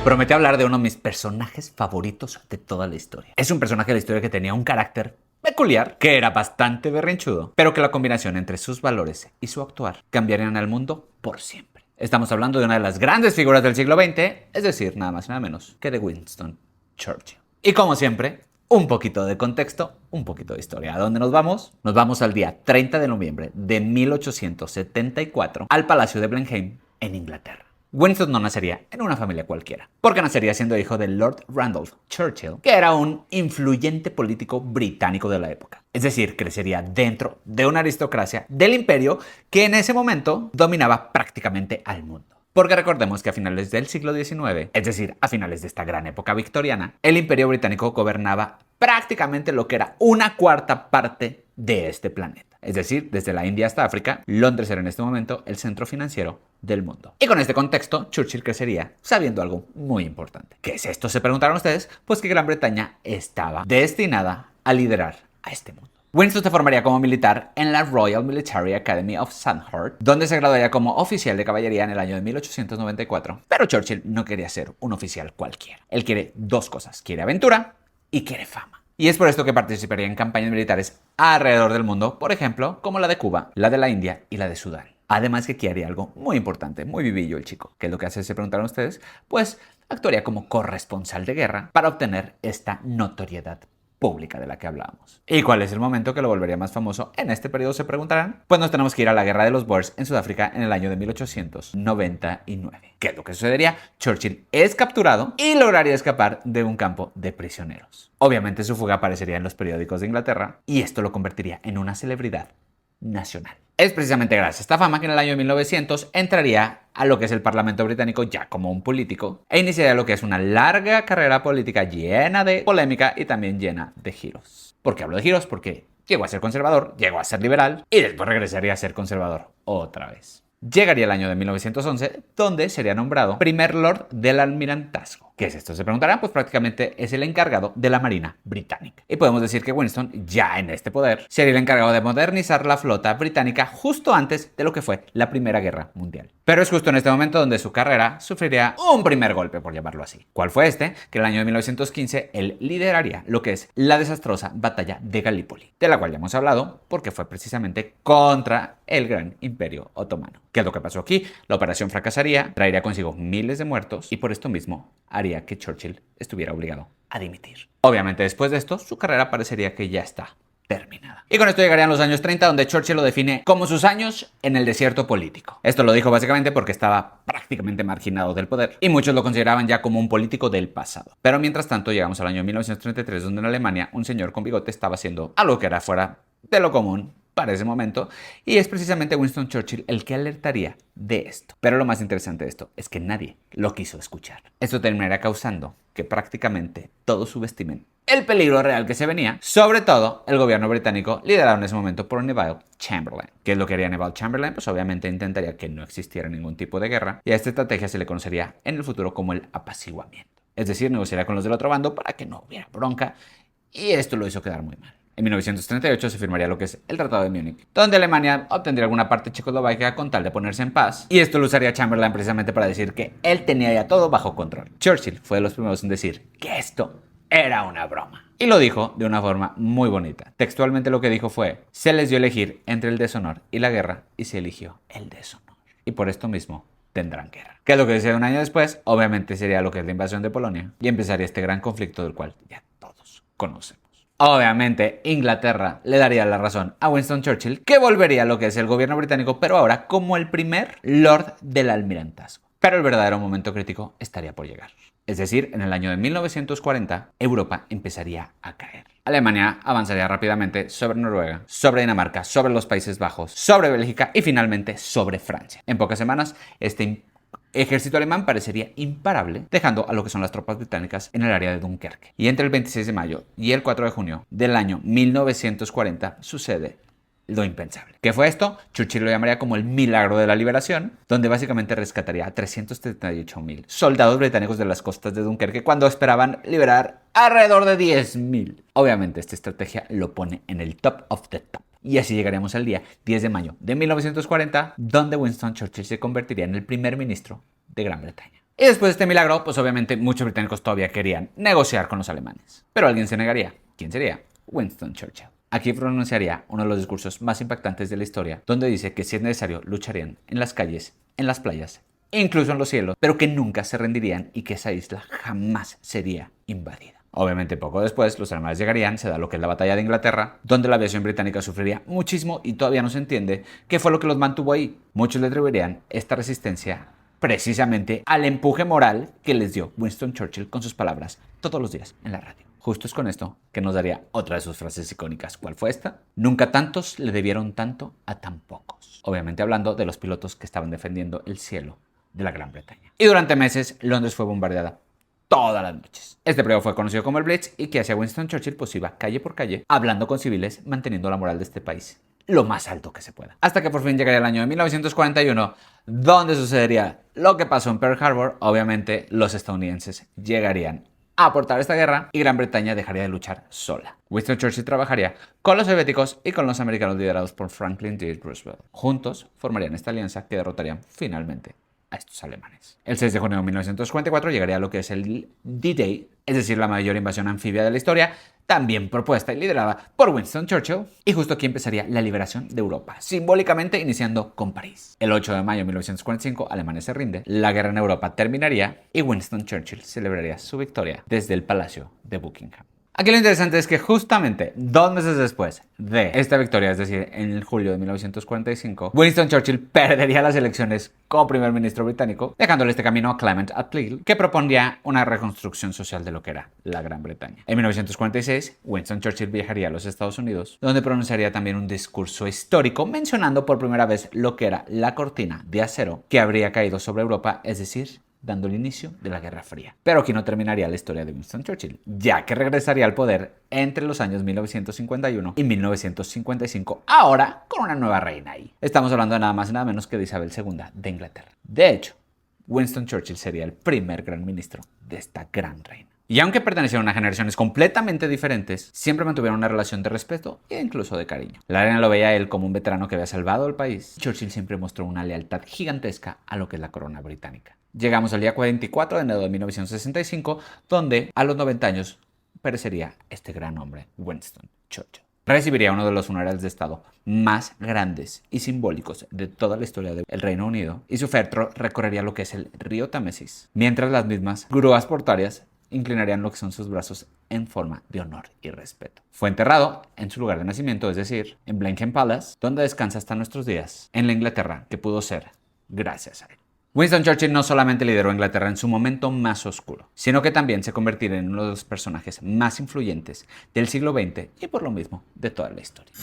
Prometí hablar de uno de mis personajes favoritos de toda la historia. Es un personaje de la historia que tenía un carácter peculiar, que era bastante berrinchudo, pero que la combinación entre sus valores y su actuar cambiarían al mundo por siempre. Estamos hablando de una de las grandes figuras del siglo XX, es decir, nada más y nada menos que de Winston Churchill. Y como siempre, un poquito de contexto, un poquito de historia. ¿A dónde nos vamos? Nos vamos al día 30 de noviembre de 1874 al Palacio de Blenheim, en Inglaterra. Winston no nacería en una familia cualquiera, porque nacería siendo hijo de Lord Randolph Churchill, que era un influyente político británico de la época. Es decir, crecería dentro de una aristocracia del imperio que en ese momento dominaba prácticamente al mundo. Porque recordemos que a finales del siglo XIX, es decir, a finales de esta gran época victoriana, el imperio británico gobernaba prácticamente lo que era una cuarta parte de este planeta. Es decir, desde la India hasta África, Londres era en este momento el centro financiero del mundo. Y con este contexto, Churchill crecería sabiendo algo muy importante. ¿Qué es esto? Se preguntaron ustedes. Pues que Gran Bretaña estaba destinada a liderar a este mundo. Winston se formaría como militar en la Royal Military Academy of Sandhurst, donde se graduaría como oficial de caballería en el año de 1894. Pero Churchill no quería ser un oficial cualquiera. Él quiere dos cosas. Quiere aventura y quiere fama. Y es por esto que participaría en campañas militares alrededor del mundo, por ejemplo, como la de Cuba, la de la India y la de Sudán. Además que aquí haría algo muy importante, muy vivillo el chico. ¿Qué es lo que hace? Se preguntaron ustedes. Pues actuaría como corresponsal de guerra para obtener esta notoriedad pública de la que hablábamos. ¿Y cuál es el momento que lo volvería más famoso en este periodo? Se preguntarán. Pues nos tenemos que ir a la guerra de los Boers en Sudáfrica en el año de 1899. ¿Qué es lo que sucedería? Churchill es capturado y lograría escapar de un campo de prisioneros. Obviamente su fuga aparecería en los periódicos de Inglaterra y esto lo convertiría en una celebridad nacional. Es precisamente gracias a esta fama que en el año 1900 entraría a lo que es el Parlamento británico ya como un político e iniciaría lo que es una larga carrera política llena de polémica y también llena de giros. ¿Por qué hablo de giros? Porque llegó a ser conservador, llegó a ser liberal y después regresaría a ser conservador otra vez. Llegaría el año de 1911, donde sería nombrado primer Lord del Almirantazgo. ¿Qué es esto? Se preguntarán, pues prácticamente es el encargado de la Marina Británica. Y podemos decir que Winston, ya en este poder, sería el encargado de modernizar la flota británica justo antes de lo que fue la Primera Guerra Mundial. Pero es justo en este momento donde su carrera sufriría un primer golpe, por llamarlo así. ¿Cuál fue este? Que en el año de 1915 él lideraría lo que es la desastrosa batalla de Galípoli, de la cual ya hemos hablado porque fue precisamente contra el gran imperio otomano. ¿Qué es lo que pasó aquí? La operación fracasaría, traería consigo miles de muertos y por esto mismo haría que Churchill estuviera obligado a dimitir. Obviamente después de esto, su carrera parecería que ya está terminada. Y con esto llegarían los años 30, donde Churchill lo define como sus años en el desierto político. Esto lo dijo básicamente porque estaba prácticamente marginado del poder y muchos lo consideraban ya como un político del pasado. Pero mientras tanto llegamos al año 1933, donde en Alemania un señor con bigote estaba haciendo algo que era fuera de lo común para ese momento, y es precisamente Winston Churchill el que alertaría de esto. Pero lo más interesante de esto es que nadie lo quiso escuchar. Esto terminaría causando que prácticamente todos subestimen el peligro real que se venía, sobre todo el gobierno británico liderado en ese momento por Neville Chamberlain. ¿Qué es lo que haría Neville Chamberlain? Pues obviamente intentaría que no existiera ningún tipo de guerra, y a esta estrategia se le conocería en el futuro como el apaciguamiento. Es decir, negociaría con los del otro bando para que no hubiera bronca, y esto lo hizo quedar muy mal. En 1938 se firmaría lo que es el Tratado de Múnich, donde Alemania obtendría alguna parte de Checoslovaquia con tal de ponerse en paz, y esto lo usaría Chamberlain precisamente para decir que él tenía ya todo bajo control. Churchill fue de los primeros en decir que esto era una broma. Y lo dijo de una forma muy bonita. Textualmente lo que dijo fue: se les dio elegir entre el deshonor y la guerra, y se eligió el deshonor. Y por esto mismo tendrán guerra. ¿Qué es lo que decía un año después? Obviamente sería lo que es la invasión de Polonia, y empezaría este gran conflicto del cual ya todos conocemos. Obviamente, Inglaterra le daría la razón a Winston Churchill, que volvería a lo que es el gobierno británico, pero ahora como el primer Lord del Almirantazgo. Pero el verdadero momento crítico estaría por llegar. Es decir, en el año de 1940, Europa empezaría a caer. Alemania avanzaría rápidamente sobre Noruega, sobre Dinamarca, sobre los Países Bajos, sobre Bélgica y finalmente sobre Francia. En pocas semanas, este ejército alemán parecería imparable, dejando a lo que son las tropas británicas en el área de Dunkerque. Y entre el 26 de mayo y el 4 de junio del año 1940 sucede lo impensable. ¿Qué fue esto? Churchill lo llamaría como el milagro de la liberación, donde básicamente rescataría a 338.000 soldados británicos de las costas de Dunkerque cuando esperaban liberar alrededor de 10.000. Obviamente esta estrategia lo pone en el top of the top. Y así llegaremos al día 10 de mayo de 1940, donde Winston Churchill se convertiría en el primer ministro de Gran Bretaña. Y después de este milagro, pues obviamente muchos británicos todavía querían negociar con los alemanes. Pero alguien se negaría. ¿Quién sería? Winston Churchill. Aquí pronunciaría uno de los discursos más impactantes de la historia, donde dice que si es necesario lucharían en las calles, en las playas, incluso en los cielos, pero que nunca se rendirían y que esa isla jamás sería invadida. Obviamente poco después los alemanes llegarían, se da lo que es la batalla de Inglaterra, donde la aviación británica sufriría muchísimo y todavía no se entiende qué fue lo que los mantuvo ahí. Muchos le atribuirían esta resistencia precisamente al empuje moral que les dio Winston Churchill con sus palabras todos los días en la radio. Justo es con esto que nos daría otra de sus frases icónicas. ¿Cuál fue esta? Nunca tantos le debieron tanto a tan pocos. Obviamente hablando de los pilotos que estaban defendiendo el cielo de la Gran Bretaña. Y durante meses Londres fue bombardeada todas las noches. Este periodo fue conocido como el Blitz y que hacía Winston Churchill pues iba calle por calle hablando con civiles, manteniendo la moral de este país lo más alto que se pueda. Hasta que por fin llegaría el año de 1941, donde sucedería lo que pasó en Pearl Harbor. Obviamente los estadounidenses llegarían a aportar esta guerra y Gran Bretaña dejaría de luchar sola. Winston Churchill trabajaría con los soviéticos y con los americanos liderados por Franklin D. Roosevelt. Juntos formarían esta alianza que derrotarían finalmente a estos alemanes. El 6 de junio de 1944 llegaría a lo que es el D-Day, es decir, la mayor invasión anfibia de la historia, también propuesta y liderada por Winston Churchill, y justo aquí empezaría la liberación de Europa, simbólicamente iniciando con París. El 8 de mayo de 1945, Alemania se rinde, la guerra en Europa terminaría y Winston Churchill celebraría su victoria desde el Palacio de Buckingham. Aquí lo interesante es que justamente 2 meses después de esta victoria, es decir, en el julio de 1945, Winston Churchill perdería las elecciones como primer ministro británico, dejándole este camino a Clement Attlee, que propondría una reconstrucción social de lo que era la Gran Bretaña. En 1946, Winston Churchill viajaría a los Estados Unidos, donde pronunciaría también un discurso histórico mencionando por primera vez lo que era la cortina de acero que habría caído sobre Europa, es decir, dando el inicio de la Guerra Fría. Pero aquí no terminaría la historia de Winston Churchill, ya que regresaría al poder entre los años 1951 y 1955, ahora con una nueva reina ahí. Estamos hablando de nada más y nada menos que de Isabel II de Inglaterra. De hecho, Winston Churchill sería el primer gran ministro de esta gran reina. Y aunque pertenecieron a generaciones completamente diferentes, siempre mantuvieron una relación de respeto e incluso de cariño. La reina lo veía a él como un veterano que había salvado al país. Churchill siempre mostró una lealtad gigantesca a lo que es la corona británica. Llegamos al día 24 de enero de 1965, donde a los 90 años perecería este gran hombre, Winston Churchill. Recibiría uno de los funerales de Estado más grandes y simbólicos de toda la historia del Reino Unido, y su féretro recorrería lo que es el río Támesis, mientras las mismas grúas portuarias inclinarían lo que son sus brazos en forma de honor y respeto. Fue enterrado en su lugar de nacimiento, es decir, en Buckingham Palace, donde descansa hasta nuestros días, en la Inglaterra que pudo ser gracias a él. Winston Churchill no solamente lideró a Inglaterra en su momento más oscuro, sino que también se convertiría en uno de los personajes más influyentes del siglo XX y por lo mismo de toda la historia.